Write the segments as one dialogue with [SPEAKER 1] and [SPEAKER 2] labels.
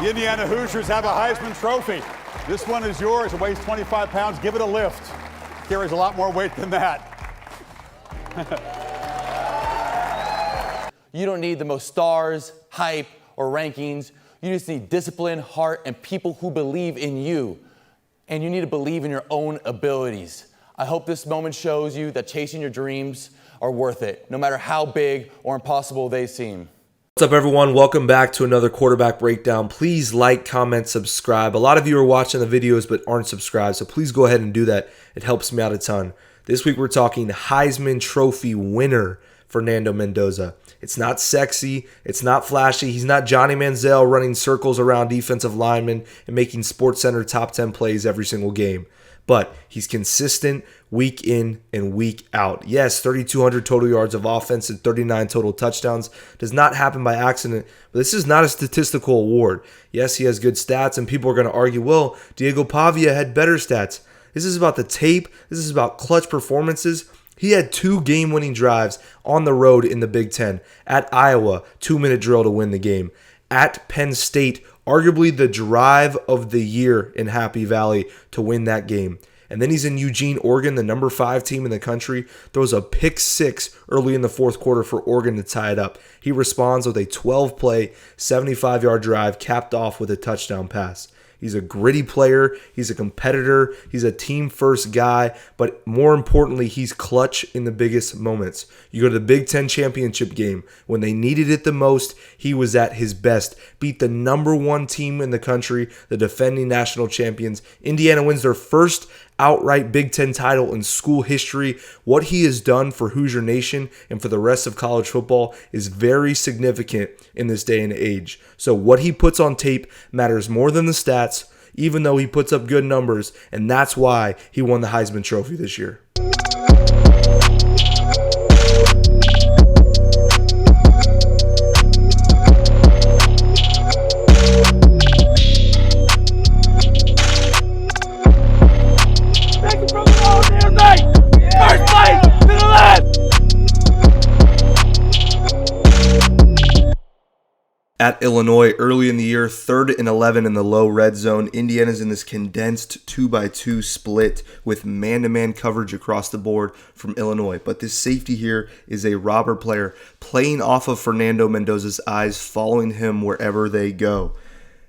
[SPEAKER 1] The Indiana Hoosiers have a Heisman Trophy. This one is yours. It weighs 25 pounds. Give it a lift. Carries a lot more weight than that.
[SPEAKER 2] You don't need the most stars, hype, or rankings. You just need discipline, heart, and people who believe in you. And you need to believe in your own abilities. I hope this moment shows you that chasing your dreams are worth it, no matter how big or impossible they seem.
[SPEAKER 3] What's up, everyone? Welcome back to another quarterback breakdown. Please like, comment, subscribe. A lot of you are watching the videos but aren't subscribed, so please go ahead and do that. It helps me out a ton. This week we're talking Heisman Trophy winner Fernando Mendoza. It's not sexy. It's not flashy. He's not Johnny Manziel running circles around defensive linemen and making SportsCenter top 10 plays every single game. But he's consistent week in and week out. Yes, 3,200 total yards of offense and 39 total touchdowns does not happen by accident, but this is not a statistical award. Yes, he has good stats, and people are going to argue, well, Diego Pavia had better stats. This is about the tape. This is about clutch performances. He had 2 game-winning drives on the road in the Big Ten. At Iowa, 2-minute drill to win the game. At Penn State, arguably the drive of the year in Happy Valley to win that game. And then he's in Eugene, Oregon, the number 5 team in the country, throws a pick 6 early in the fourth quarter for Oregon to tie it up. He responds with a 12-play, 75-yard drive capped off with a touchdown pass. He's a gritty player. He's a competitor. He's a team-first guy. But more importantly, he's clutch in the biggest moments. You go to the Big Ten championship game. When they needed it the most, he was at his best. Beat the number 1 team in the country, the defending national champions. Indiana wins their first outright Big Ten title in school history. What he has done for Hoosier Nation and for the rest of college football is very significant in this day and age. So what he puts on tape matters more than the stats, even though he puts up good numbers, and that's why he won the Heisman Trophy this year. At Illinois, early in the year, 3rd and 11 in the low red zone. Indiana's in this condensed 2x2 split with man-to-man coverage across the board from Illinois. But this safety here is a robber player playing off of Fernando Mendoza's eyes, following him wherever they go.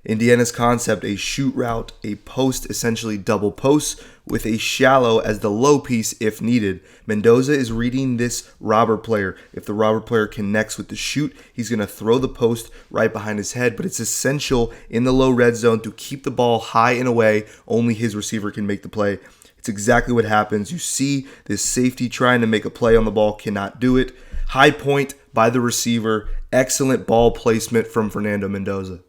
[SPEAKER 3] Indiana's concept, a shoot route, a post, essentially double posts, with a shallow as the low piece if needed. Mendoza is reading this robber player. If the robber player connects with the shoot, he's going to throw the post right behind his head, but it's essential in the low red zone to keep the ball high and away. Only his receiver can make the play. It's exactly what happens. You see this safety trying to make a play on the ball, cannot do it. High point by the receiver. Excellent ball placement from Fernando Mendoza.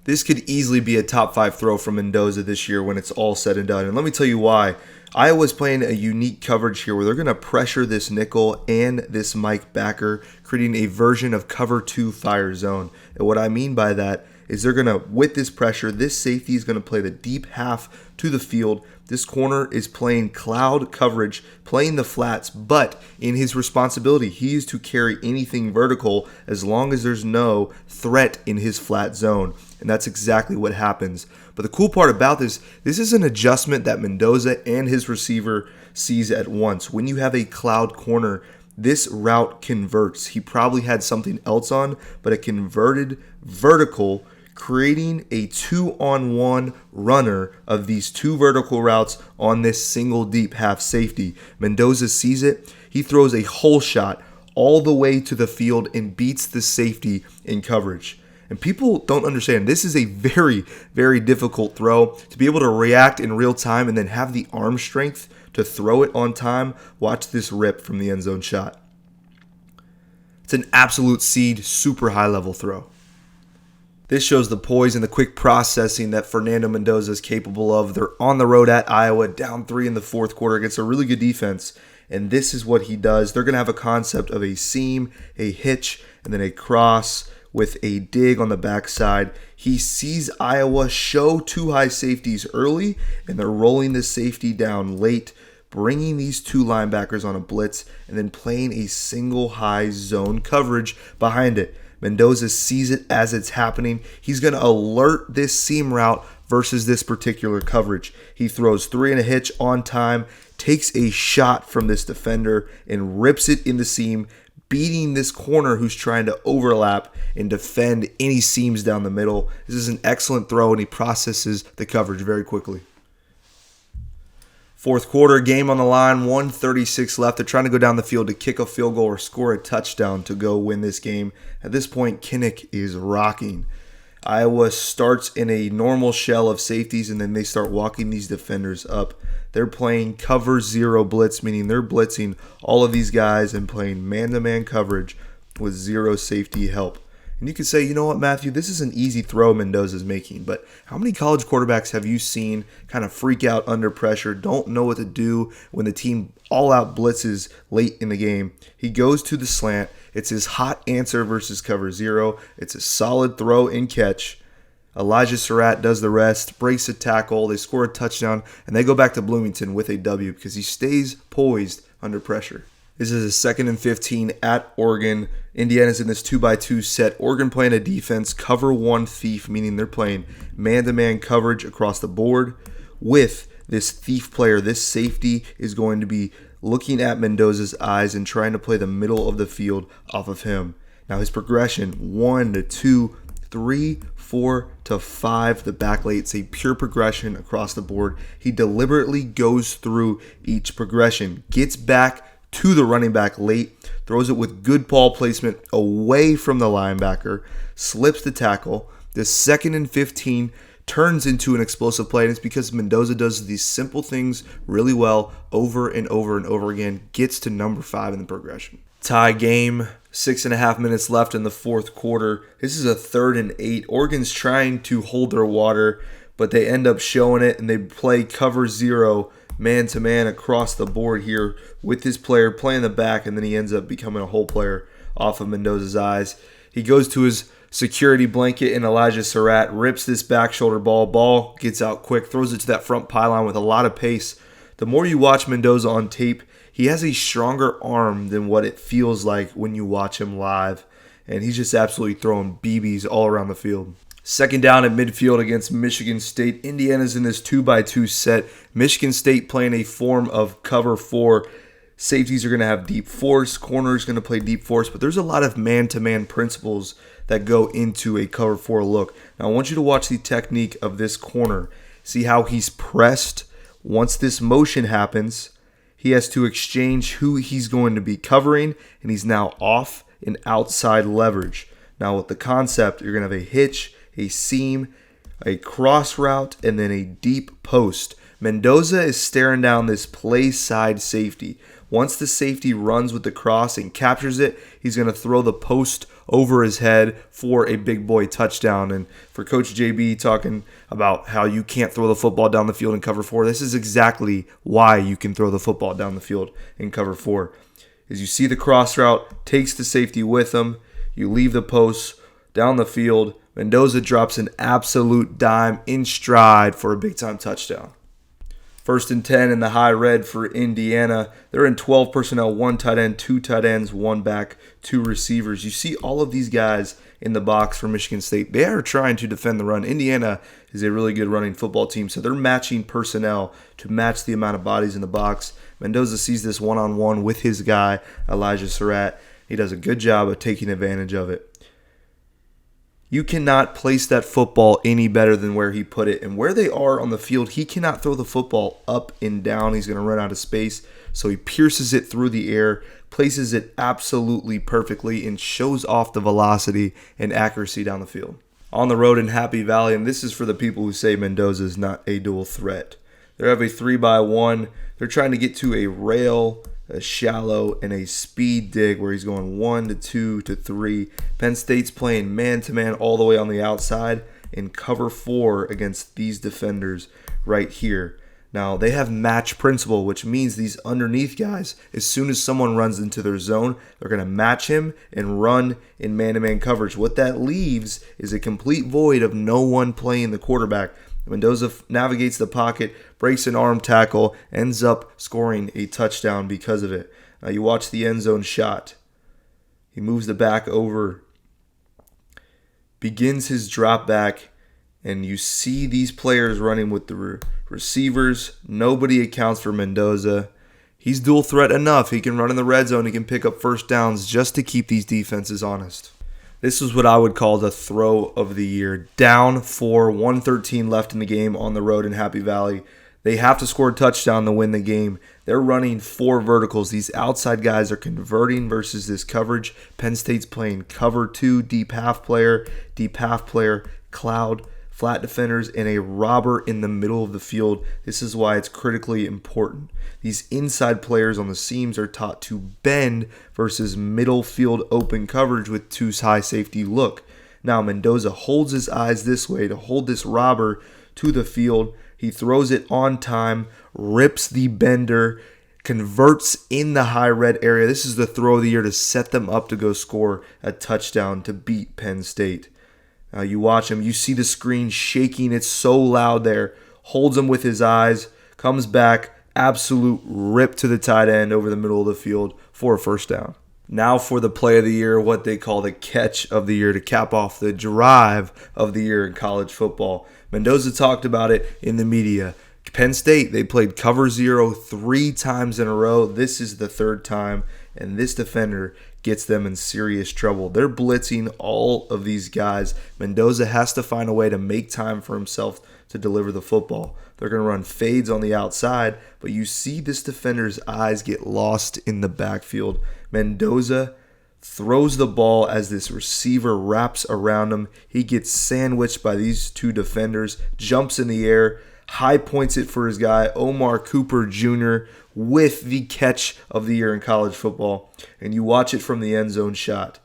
[SPEAKER 3] This could easily be a top 5 throw from Mendoza this year when it's all said and done. And let me tell you why. Iowa's playing a unique coverage here where they're going to pressure this nickel and this Mike backer, creating a version of cover 2 fire zone. And what I mean by that is they're going to, with this pressure, this safety is going to play the deep half to the field. This corner is playing cloud coverage, playing the flats, but in his responsibility, he is to carry anything vertical as long as there's no threat in his flat zone. And that's exactly what happens. But the cool part about this is an adjustment that Mendoza and his receiver sees at once. When you have a cloud corner, this route converts. He probably had something else on, but it converted vertical, creating a 2-on-1 runner of these 2 vertical routes on this single deep half safety. Mendoza sees it. He throws a hole shot all the way to the field and beats the safety in coverage. And people don't understand, this is a very, very difficult throw. To be able to react in real time and then have the arm strength to throw it on time, watch this rip from the end zone shot. It's an absolute seed, super high level throw. This shows the poise and the quick processing that Fernando Mendoza is capable of. They're on the road at Iowa, down 3 in the fourth quarter against a really good defense. And this is what he does. They're going to have a concept of a seam, a hitch, and then a cross with a dig on the backside. He sees Iowa show 2 high safeties early, and they're rolling the safety down late, bringing these 2 linebackers on a blitz, and then playing a single high zone coverage behind it. Mendoza sees it as it's happening. He's going to alert this seam route versus this particular coverage. He throws 3 and a hitch on time, takes a shot from this defender and rips it in the seam, beating this corner who's trying to overlap and defend any seams down the middle. This is an excellent throw, and he processes the coverage very quickly. Fourth quarter, game on the line, 1:36 left. They're trying to go down the field to kick a field goal or score a touchdown to go win this game. At this point, Kinnick is rocking. Iowa starts in a normal shell of safeties, and then they start walking these defenders up. They're playing cover zero blitz, meaning they're blitzing all of these guys and playing man-to-man coverage with zero safety help. And you could say, you know what, Matthew, this is an easy throw Mendoza's making, but how many college quarterbacks have you seen kind of freak out under pressure, don't know what to do when the team all-out blitzes late in the game? He goes to the slant. It's his hot answer versus cover zero. It's a solid throw and catch. Elijah Surratt does the rest, breaks a tackle, they score a touchdown, and they go back to Bloomington with a W because he stays poised under pressure. This is a 2nd and 15 at Oregon. Indiana's in this 2x2 set. Oregon playing a defense, cover one thief, meaning they're playing man-to-man coverage across the board with this thief player. This safety is going to be looking at Mendoza's eyes and trying to play the middle of the field off of him. Now his progression, 1 to 2, 3, 4 to 5, the back late. It's a pure progression across the board. He deliberately goes through each progression, gets back to the running back late, throws it with good ball placement away from the linebacker, slips the tackle. The 2nd and 15 turns into an explosive play, and it's because Mendoza does these simple things really well over and over and over again, gets to number 5 in the progression. Tie game, 6.5 minutes left in the fourth quarter. This is a 3rd and 8. Oregon's trying to hold their water, but they end up showing it, and they play cover zero man-to-man across the board here with this player playing the back, and then he ends up becoming a hole player off of Mendoza's eyes. He goes to his security blanket, and Elijah Surratt rips this back shoulder ball gets out quick, throws it to that front pylon with a lot of pace. The more you watch Mendoza on tape, he has a stronger arm than what it feels like when you watch him live, and he's just absolutely throwing BBs all around the field. 2nd down at midfield against Michigan State. Indiana's in this 2x2 set. Michigan State playing a form of cover 4. Safeties are going to have deep force. Corners going to play deep force. But there's a lot of man-to-man principles that go into a cover 4 look. Now, I want you to watch the technique of this corner. See how he's pressed. Once this motion happens, he has to exchange who he's going to be covering, and he's now off and outside leverage. Now, with the concept, you're going to have a hitch, a seam, a cross route, and then a deep post. Mendoza is staring down this play side safety. Once the safety runs with the cross and captures it, he's going to throw the post over his head for a big boy touchdown. And for Coach JB talking about how you can't throw the football down the field in cover 4, this is exactly why you can throw the football down the field in cover 4. As you see the cross route, takes the safety with him, you leave the post down the field, Mendoza drops an absolute dime in stride for a big-time touchdown. 1st and 10 in the high red for Indiana. They're in 12 personnel, 1 tight end, 2 tight ends, 1 back, 2 receivers. You see all of these guys in the box for Michigan State. They are trying to defend the run. Indiana is a really good running football team, so they're matching personnel to match the amount of bodies in the box. Mendoza sees this one-on-one with his guy, Elijah Surratt. He does a good job of taking advantage of it. You cannot place that football any better than where he put it. And where they are on the field, he cannot throw the football up and down. He's going to run out of space. So he pierces it through the air, places it absolutely perfectly, and shows off the velocity and accuracy down the field. On the road in Happy Valley, and this is for the people who say Mendoza is not a dual threat. They have a 3x1. They're trying to get to a rail, a shallow, and a speed dig where he's going 1 to 2 to 3. Penn State's playing man-to-man all the way on the outside in cover 4 against these defenders right here. Now, they have match principle, which means these underneath guys, as soon as someone runs into their zone, they're going to match him and run in man-to-man coverage. What that leaves is a complete void of no one playing the quarterback. Mendoza navigates the pocket, breaks an arm tackle, ends up scoring a touchdown because of it. Now you watch the end zone shot. He moves the back over begins his drop back, and you see these players running with the receivers. Nobody accounts for Mendoza. He's dual threat enough. He can run in the red zone. He can pick up first downs just to keep these defenses honest. This is what I would call the throw of the year. Down 4, 113 left in the game on the road in Happy Valley. They have to score a touchdown to win the game. They're running 4 verticals. These outside guys are converting versus this coverage. Penn State's playing cover 2, deep half player, cloud, flat defenders, and a robber in the middle of the field. This is why it's critically important. These inside players on the seams are taught to bend versus middle field open coverage with 2 high safety look. Now Mendoza holds his eyes this way to hold this robber to the field. He throws it on time, rips the bender, converts in the high red area. This is the throw of the year to set them up to go score a touchdown to beat Penn State. Now you watch him, you see the screen shaking. It's so loud there. Holds him with his eyes, comes back, absolute rip to the tight end over the middle of the field for a first down. Now for the play of the year, what they call the catch of the year to cap off the drive of the year in college football. Mendoza talked about it in the media. Penn State, they played cover 0 3 times in a row. This is the 3rd time, and this defender gets them in serious trouble. They're blitzing all of these guys. Mendoza has to find a way to make time for himself to deliver the football. They're going to run fades on the outside, but you see this defender's eyes get lost in the backfield. Mendoza throws the ball as this receiver wraps around him. He gets sandwiched by these 2 defenders, jumps in the air, high points it for his guy, Omar Cooper Jr., with the catch of the year in college football. And you watch it from the end zone shot.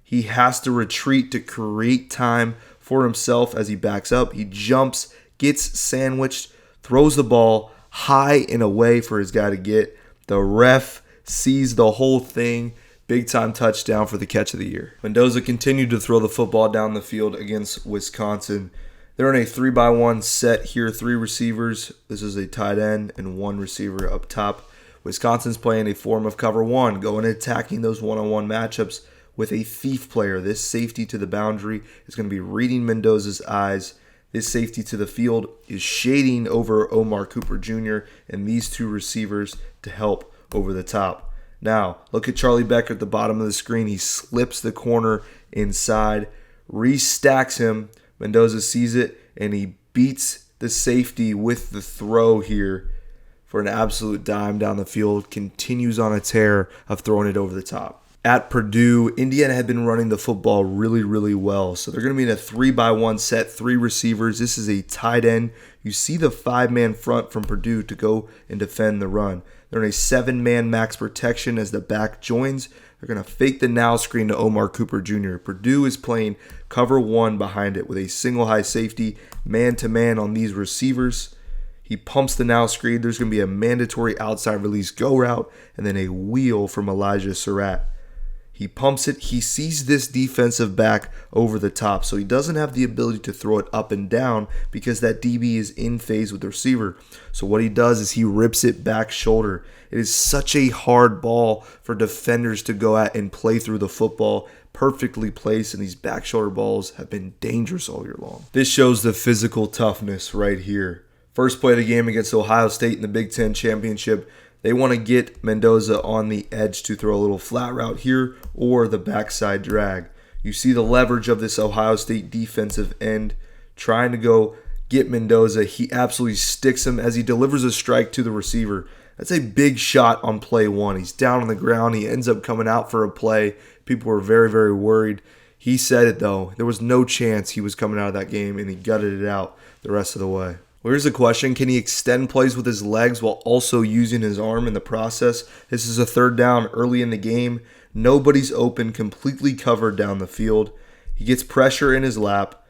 [SPEAKER 3] He has to retreat to create time for himself as he backs up. He jumps, gets sandwiched, throws the ball high and away for his guy to get. The ref sees the whole thing. Big time touchdown for the catch of the year. Mendoza continued to throw the football down the field against Wisconsin. They're in a 3-by-1 set here, 3 receivers. This is a tight end and 1 receiver up top. Wisconsin's playing a form of cover 1, going and attacking those one-on-one matchups with a thief player. This safety to the boundary is going to be reading Mendoza's eyes. This safety to the field is shading over Omar Cooper Jr. and these 2 receivers to help over the top. Now, look at Charlie Becker at the bottom of the screen. He slips the corner inside, restacks him. Mendoza sees it, and he beats the safety with the throw here for an absolute dime down the field. Continues on a tear of throwing it over the top. At Purdue, Indiana had been running the football really, really well. So they're going to be in a 3-by-1 set, 3 receivers. This is a tight end. You see the 5-man front from Purdue to go and defend the run. They're in a 7-man max protection as the back joins. They're going to fake the now screen to Omar Cooper Jr. Purdue is playing cover 1 behind it with a single high safety, man-to-man on these receivers. He pumps the now screen. There's going to be a mandatory outside release go route and then a wheel from Elijah Surratt. He pumps it. He sees this defensive back over the top, so he doesn't have the ability to throw it up and down because that DB is in phase with the receiver. So what he does is he rips it back shoulder. It is such a hard ball for defenders to go at and play through the football. Perfectly placed, and these back shoulder balls have been dangerous all year long. This shows the physical toughness right here. First play of the game against Ohio State in the Big Ten Championship. They want to get Mendoza on the edge to throw a little flat route here or the backside drag. You see the leverage of this Ohio State defensive end trying to go get Mendoza. He absolutely sticks him as he delivers a strike to the receiver. That's a big shot on play 1. He's down on the ground. He ends up coming out for a play. People were very, very worried. He said it, though. There was no chance he was coming out of that game, and he gutted it out the rest of the way. Well, here's the question. Can he extend plays with his legs while also using his arm in the process? This is a 3rd down early in the game. Nobody's open, completely covered down the field. He gets pressure in his lap,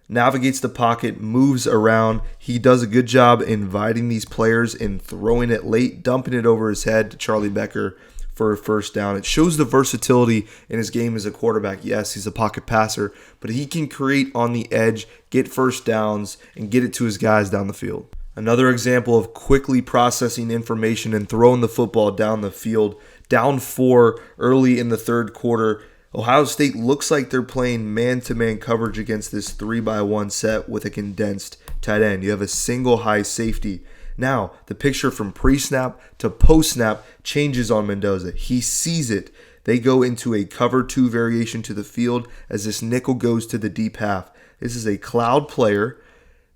[SPEAKER 3] navigates the pocket, moves around. He does a good job inviting these players and throwing it late, dumping it over his head to Charlie Becker for a first down. It shows the versatility in his game as a quarterback. Yes, he's a pocket passer, but he can create on the edge, get first downs, and get it to his guys down the field. Another example of quickly processing information and throwing the football down the field. Down 4 early in the 3rd quarter. Ohio State looks like they're playing man-to-man coverage against this 3-by-1 set with a condensed tight end. You have a single high safety. Now, the picture from pre-snap to post-snap changes on Mendoza. He sees it. They go into a cover 2 variation to the field as this nickel goes to the deep half. This is a cloud player.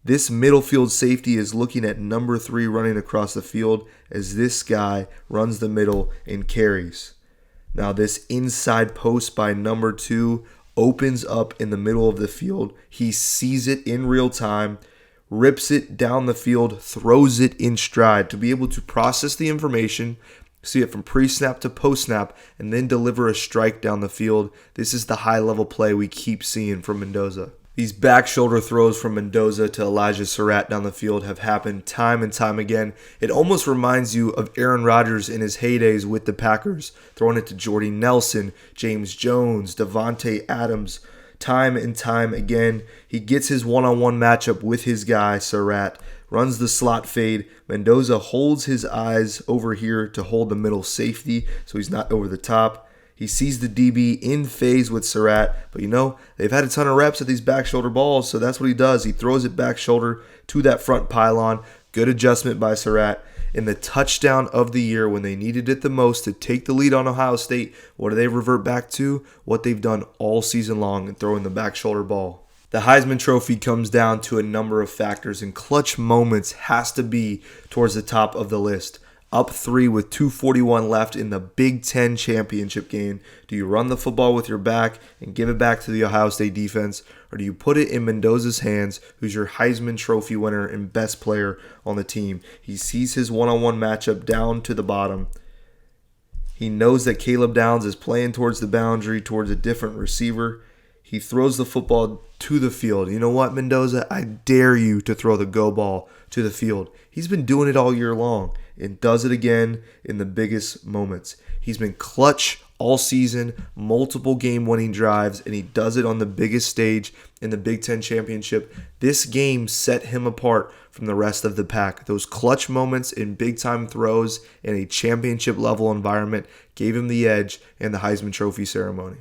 [SPEAKER 3] This middle field safety is looking at number 3 running across the field as this guy runs the middle and carries. Now this inside post by number 2 opens up in the middle of the field. He sees it in real time, rips it down the field, throws it in stride to be able to process the information, see it from pre-snap to post-snap, and then deliver a strike down the field. This is the high-level play we keep seeing from Mendoza. These back shoulder throws from Mendoza to Elijah Surratt down the field have happened time and time again. It almost reminds you of Aaron Rodgers in his heydays with the Packers, throwing it to Jordy Nelson, James Jones, Devontae Adams. Time and time again, he gets his one-on-one matchup with his guy, Surratt, runs the slot fade. Mendoza holds his eyes over here to hold the middle safety so he's not over the top. He sees the DB in phase with Surratt, but they've had a ton of reps at these back shoulder balls, so that's what he does. He throws it back shoulder to that front pylon. Good adjustment by Surratt. In the touchdown of the year when they needed it the most to take the lead on Ohio State, what do they revert back to? What they've done all season long and throwing the back shoulder ball. The Heisman Trophy comes down to a number of factors, and clutch moments has to be towards the top of the list. Up 3 with 2:41 left in the Big Ten championship game. Do you run the football with your back and give it back to the Ohio State defense, or do you put it in Mendoza's hands, who's your Heisman Trophy winner and best player on the team? He sees his one-on-one matchup down to the bottom. He knows that Caleb Downs is playing towards the boundary, towards a different receiver. He throws the football to the field. You know what, Mendoza? I dare you to throw the go ball to the field. He's been doing it all year long and does it again in the biggest moments. He's been clutch all season, multiple game-winning drives, and he does it on the biggest stage in the Big Ten championship. This game set him apart from the rest of the pack. Those clutch moments in big-time throws in a championship-level environment gave him the edge in the Heisman Trophy ceremony.